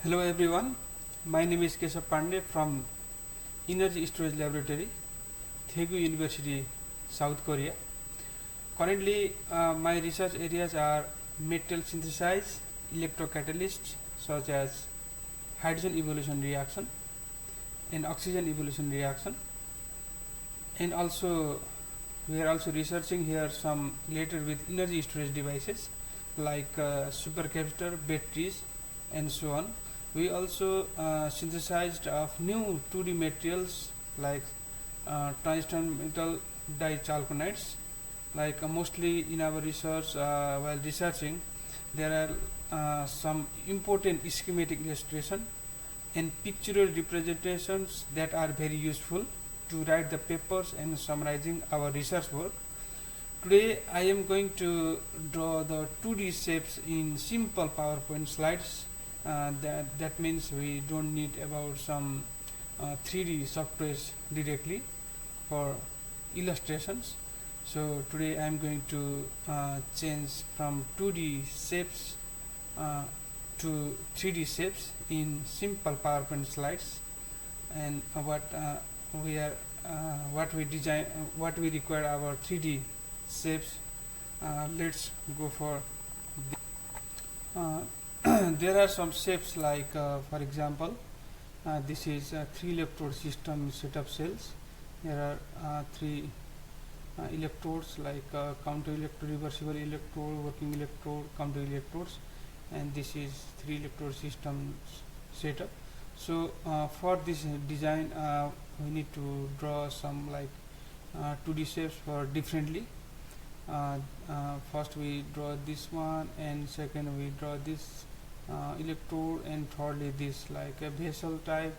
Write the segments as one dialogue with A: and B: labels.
A: Hello everyone, my name is Keshav Pandey from Energy Storage Laboratory, Daegu University, South Korea. Currently, my research areas are metal synthesis, electrocatalysts such as hydrogen evolution reaction and oxygen evolution reaction, and also we are also researching here some related with energy storage devices like supercapacitor, batteries, and so on. We also synthesized of new 2D materials like tungsten metal dichalconides. Like mostly in our research, while researching, there are some important schematic illustration and pictorial representations that are very useful to write the papers and summarizing our research work. Today I am going to draw the 2D shapes in simple PowerPoint slides. That means we don't need about some 3D softwares directly for illustrations. So today I am going to change from 2D shapes to 3D shapes in simple PowerPoint slides, and what we design, what we require our 3D shapes. Let's go for there are some shapes like for example, this is a 3 electrode system setup cells. There are 3 electrodes like counter electrode, reversible electrode, working electrode, counter electrodes, and this is 3 electrode system setup. So for this design we need to draw some like 2D shapes for differently. First we draw this one, and second we draw this electrode, and thirdly this like a vessel type.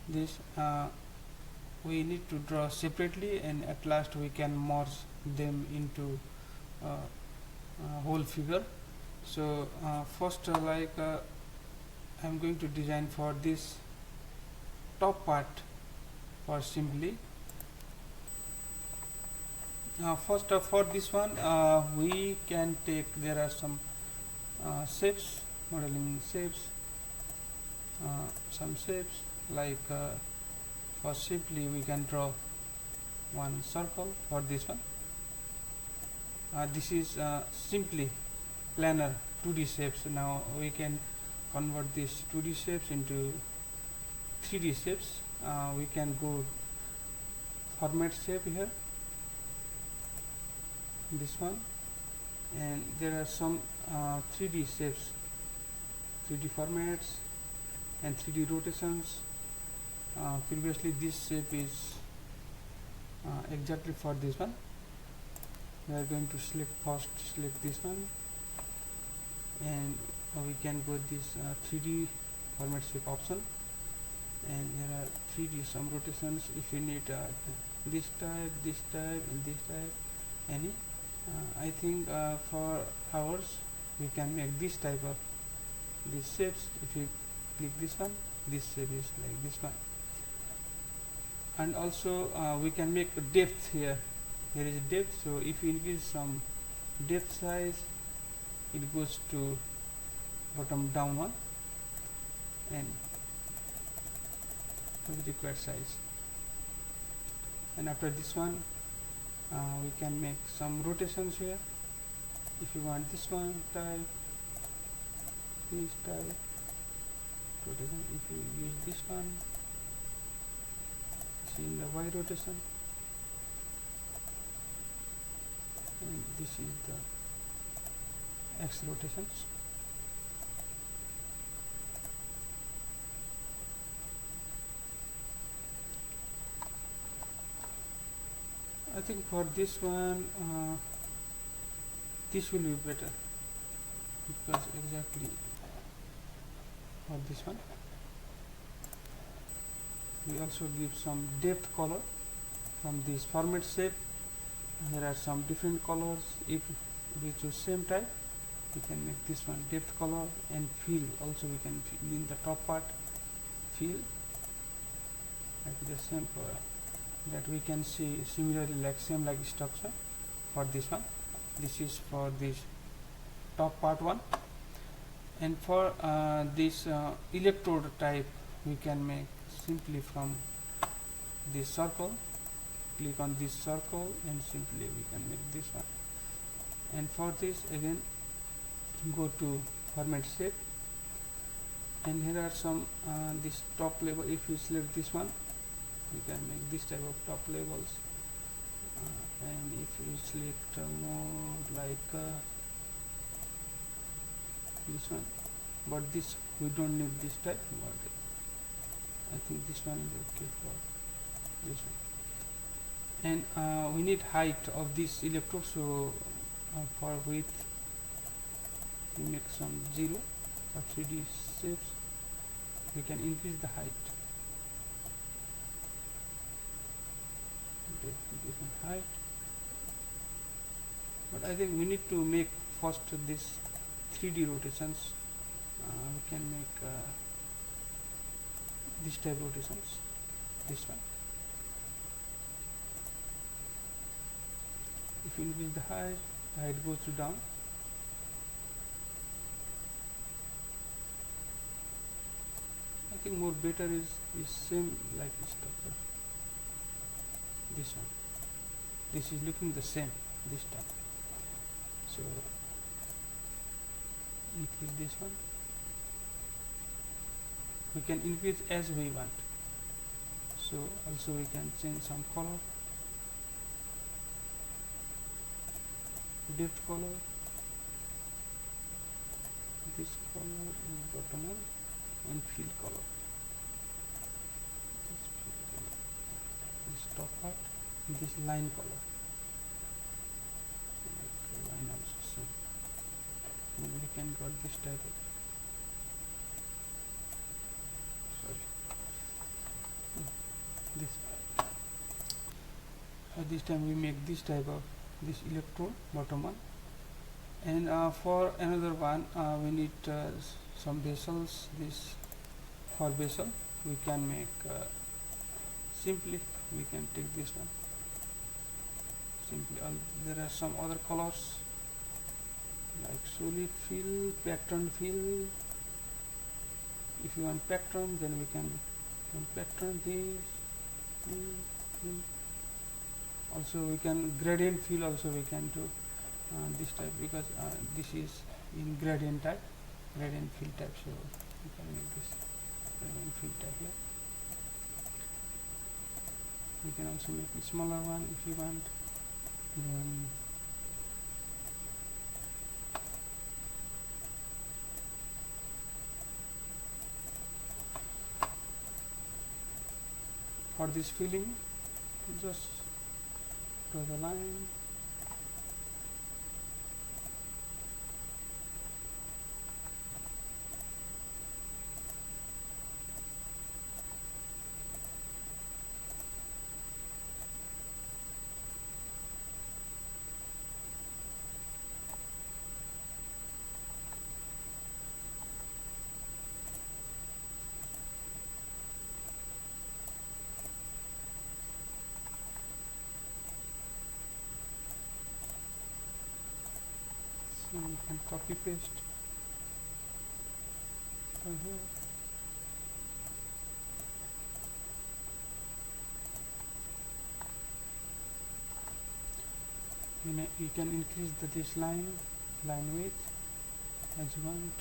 A: This we need to draw separately, and at last we can merge them into whole figure. So first I am going to design for this top part for simply. First for this one we can take, there are some shapes, modeling shapes, some shapes like for simply we can draw one circle for this one. This is simply planar 2D shapes. Now we can convert these 2D shapes into 3D shapes. We can go format shape here, this one, and there are some 3D shapes, 3D formats and 3D rotations. Previously this shape is exactly for this one. We are going to select this one, and we can go this 3D format shape option, and there are 3D some rotations if you need this type, and this type, any. I think for ours we can make this type of these shapes. If you click this one, this shape is like this one. And also we can make a depth here. There is a depth, so if you increase some depth size, it goes to bottom down one and to the required size. And after this one we can make some rotations here. If you want this one type, this type rotation, if you use this one, see in the Y rotation, and this is the X rotations. I think for this one this will be better, because exactly for this one we also give some depth color from this format shape. There are some different colors. If we choose same type, we can make this one depth color, and fill also we can fill in the top part, fill like the same color, that we can see similarly like same like structure for this one. This is for this top part one. And for this electrode type, we can make simply from this circle. Click on this circle and simply we can make this one. And for this again, go to format shape, and here are some this top level. If you select this one, you can make this type of top levels. And if you select more like this one, but this we don't need this type, but I think this one is okay for this one. And we need height of this electrode, so for width we make some 0 for 3D shapes. We can increase the height. Okay, different height, but I think we need to make first this 3D rotations. We can make this type rotations, this one. If you increase the height goes down. I think more better is same like this structure. This one. This is looking the same this time. So increase this one. We can increase as we want. So also we can change some color, depth color. This color is bottom one, and fill color. This top part, this line color. Line also same. And we can got this type of. This this time we make this type of this electrode bottom one. And for another one we need some vessels. This for vessel we can make simply we can take this one simply. There are some other colors like solid fill, pattern fill. If you want pattern, then we can pattern this. Also we can gradient fill, also we can do this type, because this is in gradient type, gradient fill type, so we can make this gradient fill type here. We can also make a smaller one if you want. Then for this filling, just draw the line. So you can copy paste from here. You can increase this line width as you want.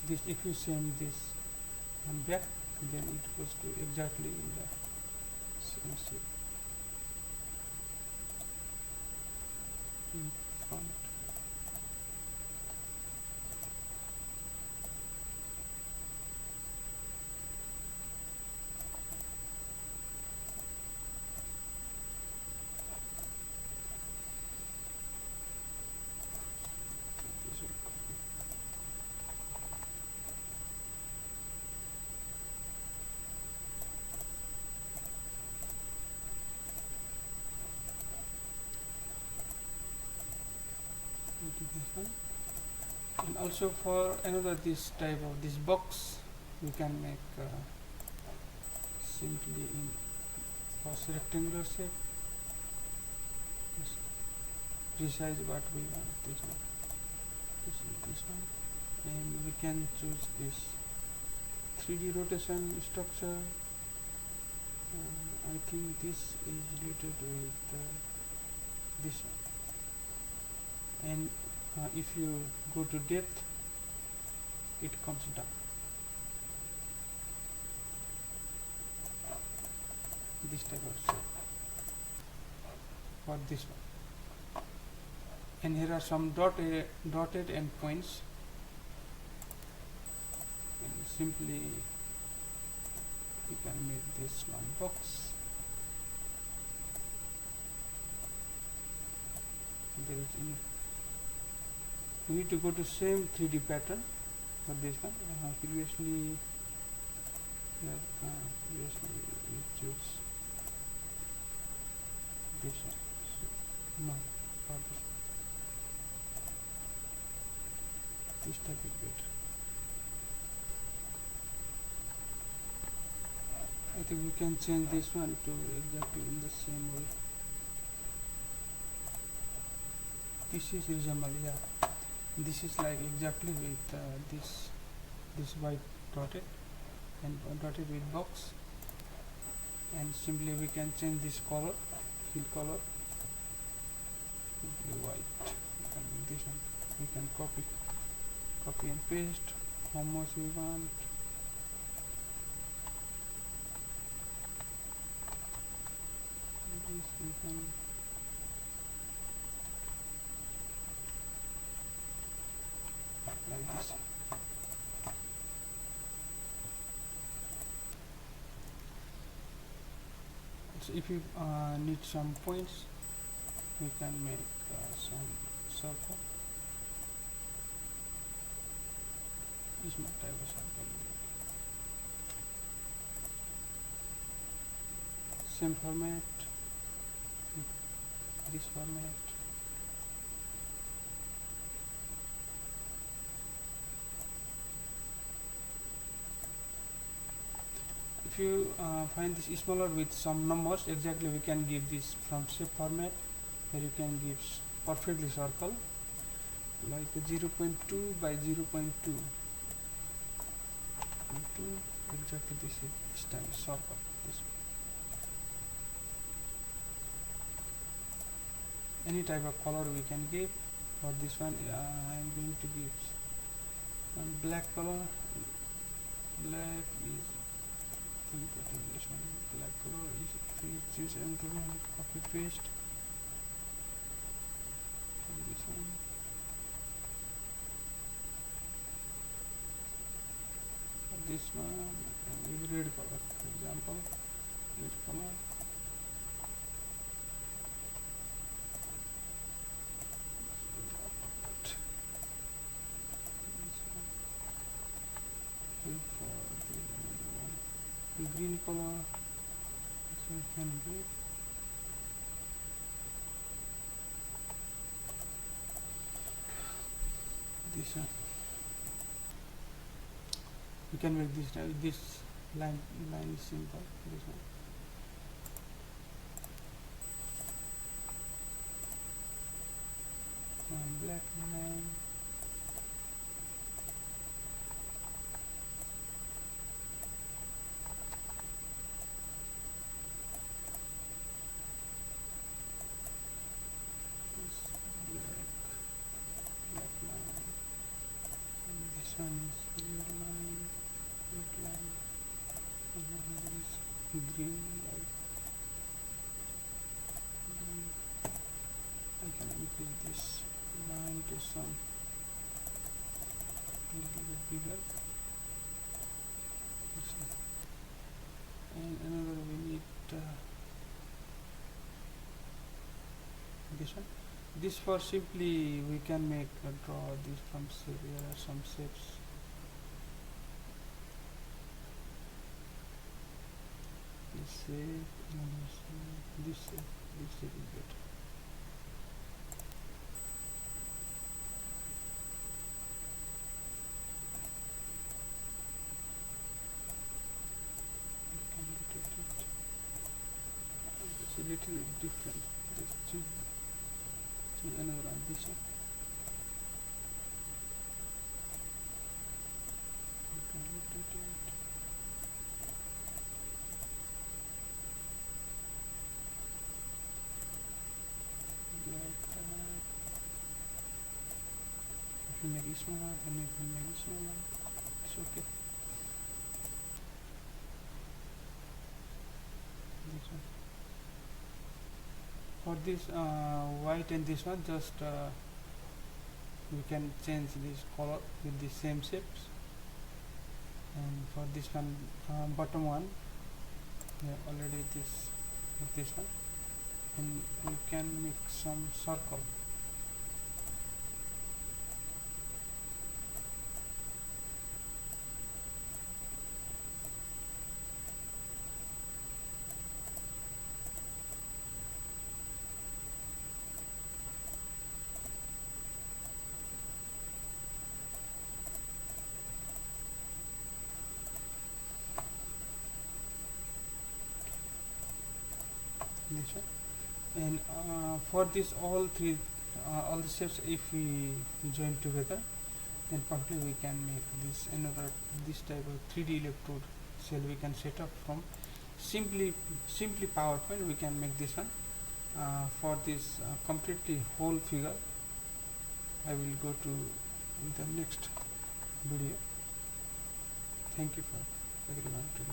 A: This, if you send this and back, then it goes to exactly in the same shape. In front. And also for another this type of this box, we can make simply in first rectangular shape. Just resize what we want. This one. this one, and we can choose this 3D rotation structure. I think this is related with this one, and if you go to depth, it comes down. This type of shape for this one, and here are some dotted endpoints, and simply we can make this one box. There is we need to go to same 3D pattern for this one. Previously we choose this one, so no, for this type is better. I think we can change this one to exactly in the same way. This is reasonable, yeah. This is like exactly with this white dotted and dotted with box, and simply we can change this color, fill color, simply white, and this one we can copy and paste how much we want. This we can like this. So if you need some points, we can make some circle. This is my type of circle. Same format, this format. If you find this smaller with some numbers, exactly we can give this from shape format, where you can give perfectly circle like 0.2 by 0.2. Exactly this time circle. Any type of color we can give. For this one, I am going to give one black color. Black is this one. Black color is if we choose another one, copy paste. For this one. For this one, and give red color. For example, red color. Green color, so I can do this one. We can make this line is simple. This one black line. Green, like I can increase this line to some little bit bigger. And another we need this one. This for simply we can make draw this from shape. There are some shapes. This shape, this shape is better. It's a little bit different. Just choose another one. This one. make it smaller, and you can make it smaller. It's okay. This one. For this white and this one, just we can change this color with the same shapes. And for this one, bottom one, we have already this with this one, and we can make some circle. This one. And for this all the shapes, if we join together, then probably we can make this type of 3D electrode cell we can set up from simply PowerPoint. We can make this one. For this completely whole figure, I will go to the next video. Thank you for everyone today.